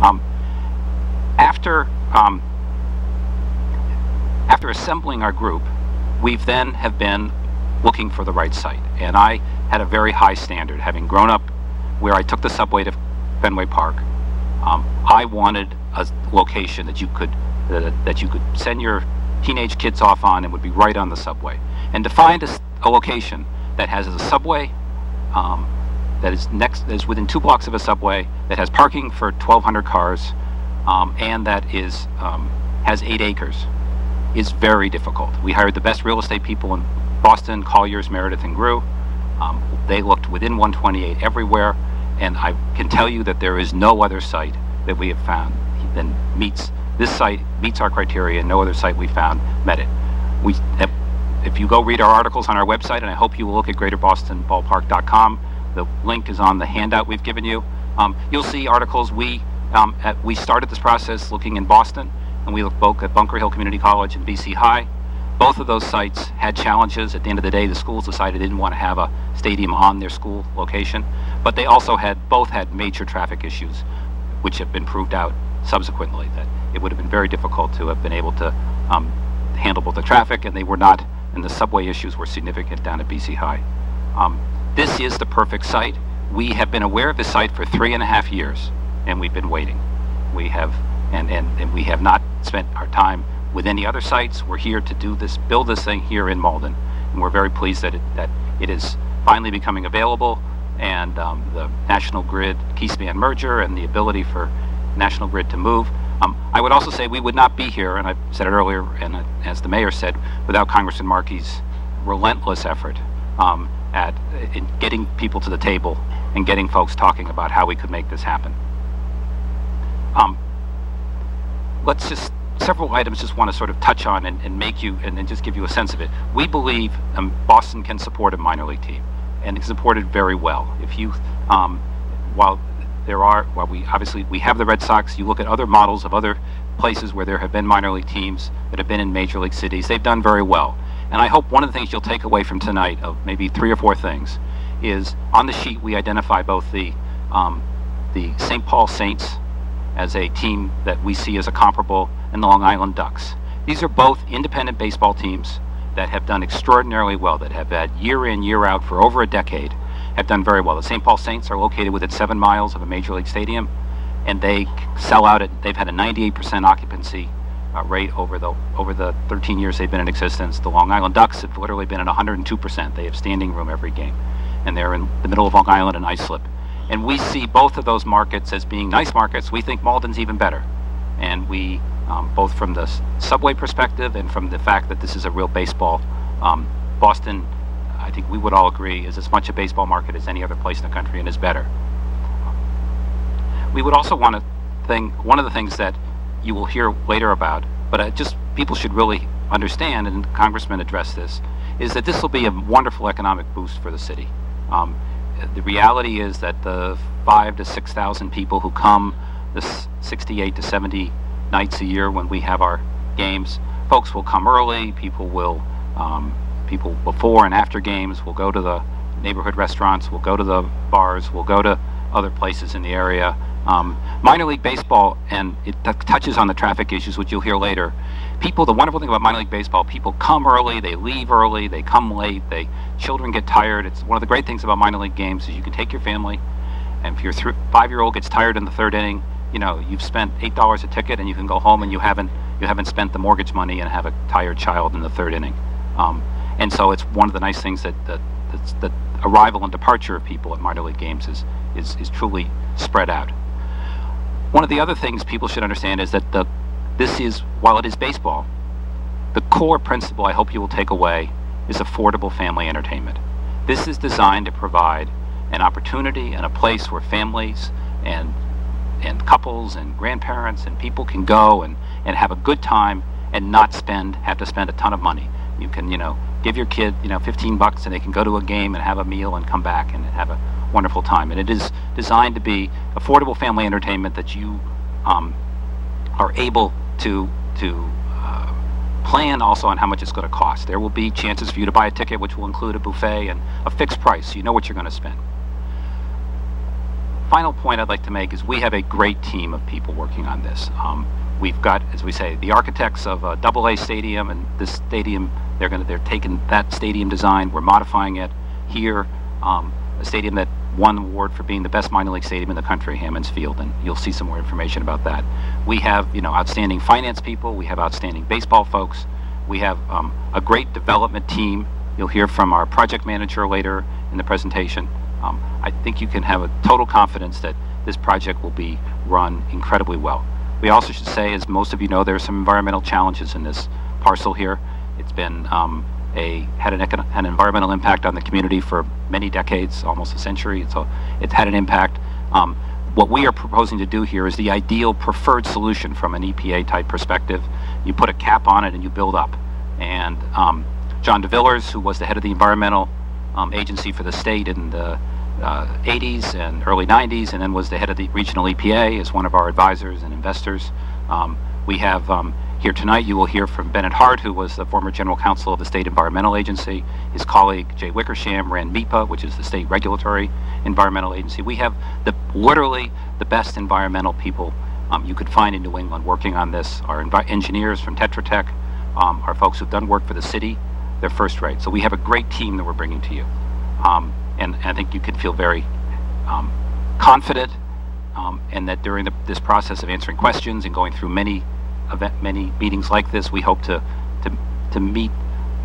Um, after after assembling our group, we've then have been looking for the right site, and I had a very high standard, having grown up where I took the subway to Fenway Park. I wanted a location that you could send your teenage kids off on and would be right on the subway. And to find a location that has a subway, that is within 2 blocks of a subway, that has parking for 1,200 cars, and that has 8 acres, is very difficult. We hired the best real estate people in Boston, Colliers, Meredith, and Grew. They looked within 128 everywhere, and I can tell you that there is no other site that we have found that this site meets our criteria, and no other site we found met it. If you go read our articles on our website, and I hope you will look at greaterbostonballpark.com, the link is on the handout we've given you. You'll see articles. We started this process looking in Boston, and we looked both at Bunker Hill Community College and BC High. Both of those sites had challenges. At the end of the day, the schools decided they didn't want to have a stadium on their school location, but they also both had major traffic issues, which have been proved out subsequently, that it would have been very difficult to have been able to handle both the traffic, and they were not, and the subway issues were significant down at BC High. This is the perfect site. We have been aware of this site for 3.5 years, and we've been waiting. We have, and we have not spent our time with any other sites. We're here to do this, build this thing here in Malden, and we're very pleased that it is finally becoming available, and the National Grid Keyspan merger and the ability for National Grid to move. I would also say we would not be here, and I said it earlier, and as the mayor said, without Congressman Markey's relentless effort in getting people to the table and getting folks talking about how we could make this happen. Several items just want to sort of touch on and make you, and then just give you a sense of it. We believe Boston can support a minor league team, and it's supported very well. If you, while we have the Red Sox, you look at other models of other places where there have been minor league teams that have been in major league cities, they've done very well. And I hope one of the things you'll take away from tonight, of maybe 3 or 4 things, is on the sheet we identify both the St. Paul Saints as a team that we see as a comparable, and the Long Island Ducks. These are both independent baseball teams that have done extraordinarily well, that have had year in, year out for over a decade, have done very well. The St. Paul Saints are located within 7 miles of a major league stadium, and they sell out they've had a 98% occupancy rate over the 13 years they've been in existence. The Long Island Ducks have literally been at 102%. They have standing room every game, and they're in the middle of Long Island and Islip. And we see both of those markets as being nice markets. We think Malden's even better, and we both from the subway perspective and from the fact that this is a real baseball. Boston, I think we would all agree, is as much a baseball market as any other place in the country, and is better. We would also want to think, one of the things that you will hear later about, but just people should really understand, and Congressman addressed this, is that this will be a wonderful economic boost for the city. The reality is that the 5,000 to 6,000 people who come this 68 to 70 nights a year when we have our games, folks will come early. People before and after games will go to the neighborhood restaurants, will go to the bars, will go to other places in the area. Minor league baseball, and it touches on the traffic issues, which you'll hear later. The wonderful thing about minor league baseball, people come early, they leave early, they come late, children get tired. It's one of the great things about minor league games is you can take your family, and if your 5-year-old gets tired in the 3rd inning, you know, you've spent $8 a ticket, and you can go home and you haven't spent the mortgage money and have a tired child in the 3rd inning. And so it's one of the nice things that the arrival and departure of people at minor league games is truly spread out. One of the other things people should understand is that while it is baseball, the core principle I hope you will take away is affordable family entertainment. This is designed to provide an opportunity and a place where families and couples and grandparents and people can go and have a good time and not have to spend a ton of money. You can, give your kid, $15 and they can go to a game and have a meal and come back and have a wonderful time. And it is designed to be affordable family entertainment that you are able to plan also on how much it's going to cost. There will be chances for you to buy a ticket which will include a buffet and a fixed price, so you know what you're going to spend. final point I'd like to make is we have a great team of people working on this. We've got, as we say, the architects of a AA stadium, and this stadium, they're taking that stadium design, we're modifying it here, a stadium that won the award for being the best minor league stadium in the country, Hammons Field, and you'll see some more information about that. We have, outstanding finance people, we have outstanding baseball folks, we have a great development team. You'll hear from our project manager later in the presentation. I think you can have a total confidence that this project will be run incredibly well. We also should say, as most of you know, there are some environmental challenges in this parcel here. It's been had an environmental impact on the community for many decades, almost a century. So it's had an impact. What we are proposing to do here is the ideal preferred solution from an EPA type perspective. You put a cap on it and you build up. And John DeVillers, who was the head of the environmental agency for the state in the 80s and early 90s, and then was the head of the regional EPA, is one of our advisors and investors. We have here tonight, you will hear from Bennett Hart, who was the former general counsel of the State Environmental Agency. His colleague, Jay Wickersham, ran MEPA, which is the state regulatory environmental agency. We have literally the best environmental people you could find in New England working on this. Our engineers from Tetra Tech, our folks who've done work for the city, they're first rate. So we have a great team that we're bringing to you. And I think you can feel very confident and that during this process of answering questions and going through many meetings like this, we hope to meet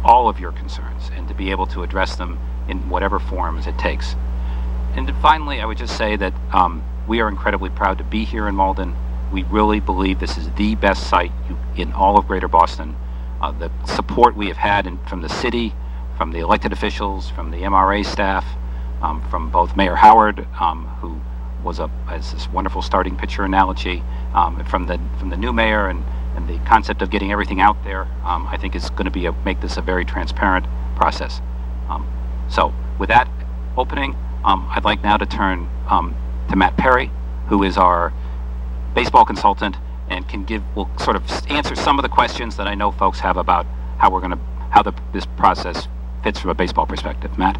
all of your concerns and to be able to address them in whatever forms it takes. And then finally, I would just say that we are incredibly proud to be here in Malden. We really believe this is the best site in all of Greater Boston. The support we have had from the city, from the elected officials, from the MRA staff, from both Mayor Howard, who has this wonderful starting pitcher analogy, from the new mayor, and the concept of getting everything out there, I think is going to make this a very transparent process. So with that opening, I'd like now to turn to Matt Perry, who is our baseball consultant, and will sort of answer some of the questions that I know folks have about how this process fits from a baseball perspective. Matt?